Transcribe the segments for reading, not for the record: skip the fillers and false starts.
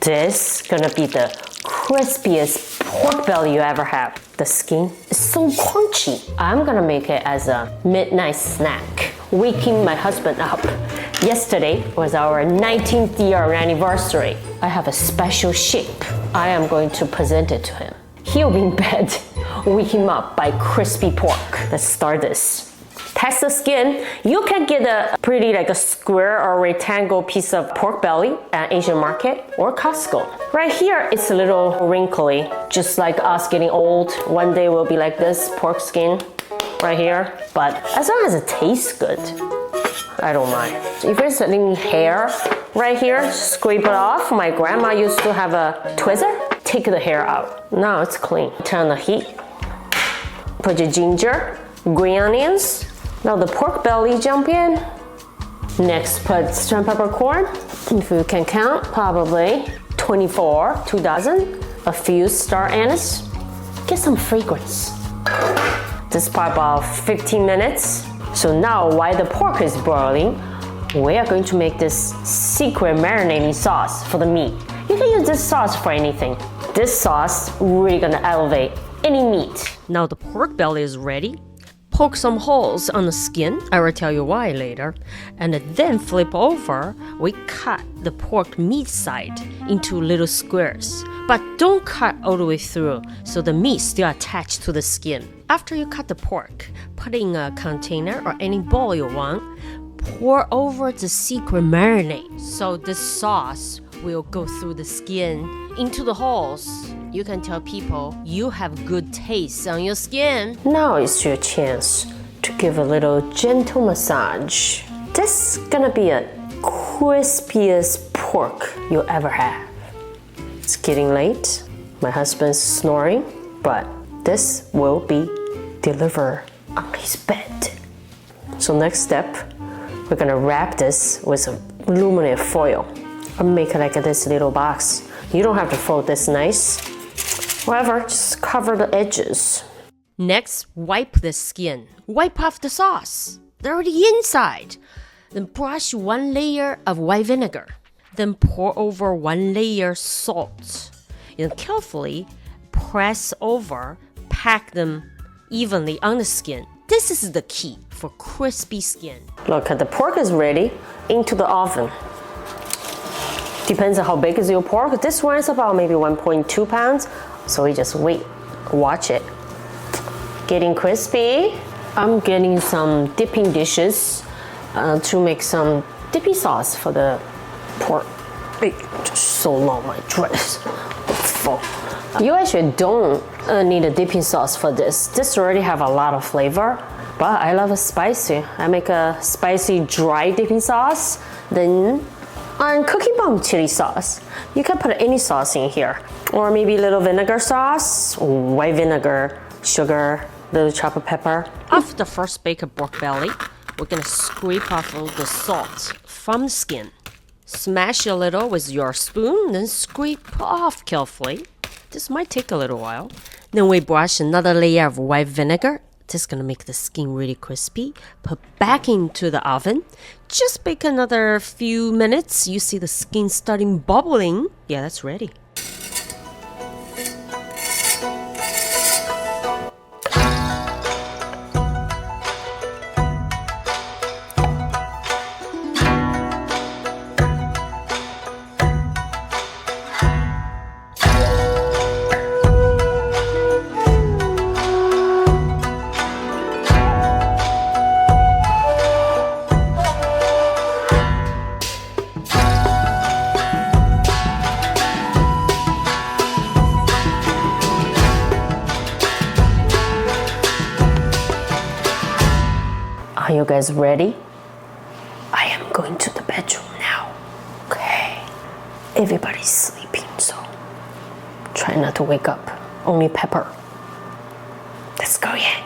This is gonna be the crispiest pork belly you ever have. The skin is so crunchy. I'm gonna make it as a midnight snack, waking my husband up. Yesterday was our 19th year anniversary. I have a special shape. I am going to present it to him. He'll be in bed. Wake him up by crispy pork. Let's start this. Test the skin. You can get a pretty like a square or rectangle piece of pork belly at Asian market or Costco. Right here, it's a little wrinkly, just like us getting old. One day we'll be like this, pork skin right here. But as long as it tastes good, I don't mind. If there's any hair right here, scrape it off. My grandma used to have a tweezer. Take the hair out. Now it's clean. Turn the heat. Put your ginger, green onions. Now the pork belly jump in. Next, put shrimp peppercorn. If you can count, probably 24, 2 dozen. A few star anise. Get some fragrance. This part about 15 minutes. So now while the pork is boiling, we are going to make this secret marinating sauce for the meat. You can use this sauce for anything. This sauce really gonna elevate any meat. Now the pork belly is ready. Poke some holes on the skin. I will tell you why later. And then flip over. We cut the pork meat side into little squares. But don't cut all the way through, so the meat still attached to the skin. After you cut the pork, put it in a container or any bowl you want. Pour over the secret marinade. So this sauce will go through the skin into the holes. You can tell people you have good taste on your skin. Now is your chance to give a little gentle massage. This is gonna be a crispiest pork you'll ever have. It's getting late. My husband's snoring, but this will be delivered on his bed. So next step, we're gonna wrap this with some aluminum foil. Or make it like this little box. You don't have to fold this nice. However, just cover the edges. Next, wipe the skin. Wipe off the sauce. They're already inside. Then brush 1 layer of white vinegar. Then pour over 1 layer salt. And carefully press over, pack them evenly on the skin. This is the key for crispy skin. Look, the pork is ready. Into the oven. Depends on how big is your pork. This one is about maybe 1.2 pounds. So we just wait, watch it. Getting crispy. I'm getting some dipping dishes to make some dippy sauce for the pork. Just so long, my dress full. You actually don't need a dipping sauce for this. This already have a lot of flavor, but I love it spicy. I make a spicy dry dipping sauce. Then on CookingBomb chili sauce. You can put any sauce in here. Or maybe a little vinegar sauce, white vinegar, sugar, little chopped pepper. After the first baked pork belly, we're gonna scrape off all the salt from the skin. Smash a little with your spoon, then scrape off carefully. This might take a little while. Then we brush another layer of white vinegar. This is gonna make the skin really crispy. Put back into the oven. Just bake another few minutes. You see the skin starting bubbling. Yeah, that's ready. Are you guys ready? I am going to the bedroom now. Okay. Everybody's sleeping, so try not to wake up. Only Pepper. Let's go, yeah.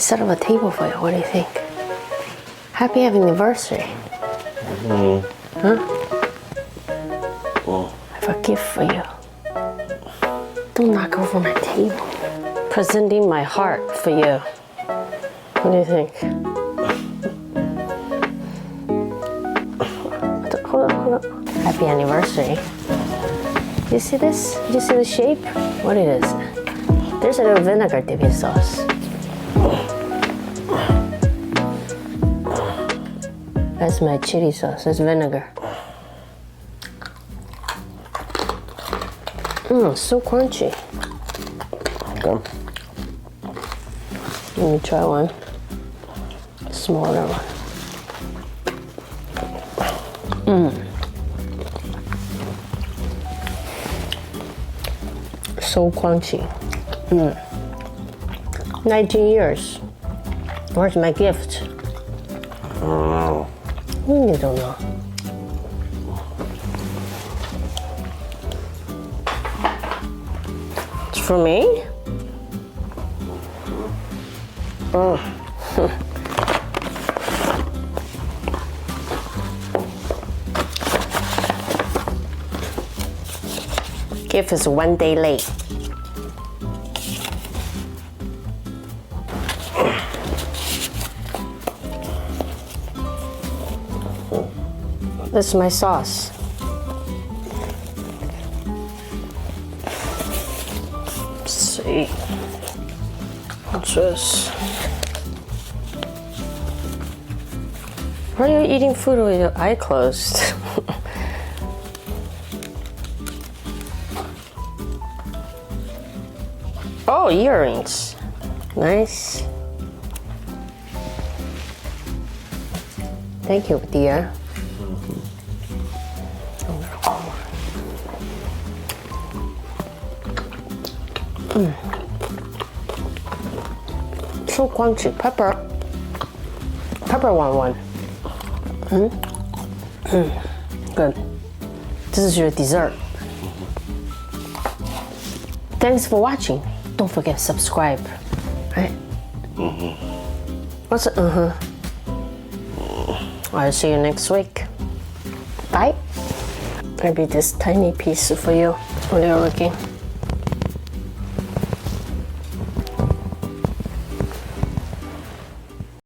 set up a table for you. What do you think? Happy anniversary. Huh? I have a gift for you. Don't knock over my table. Presenting my heart for you. What do you think? Hold on. Happy anniversary. You see this? You see the shape? What it is? There's a little vinegar dipping sauce. That's my chili sauce. That's vinegar. So crunchy. Okay. Let me try one. Smaller one. So crunchy. 19 years. Where's my gift? I don't know. You don't know. It's for me? Oh. Gift is 1 day late. This is my sauce. Let's see. What's this? Why are you eating food with your eye closed? Oh, earrings. Nice. Thank you, dear. So crunchy. Pepper. Pepper one. Good. This is your dessert. Thanks for watching. Don't forget to subscribe. Right? What's it? I'll see you next week. Bye. Maybe this tiny piece for you when you're looking.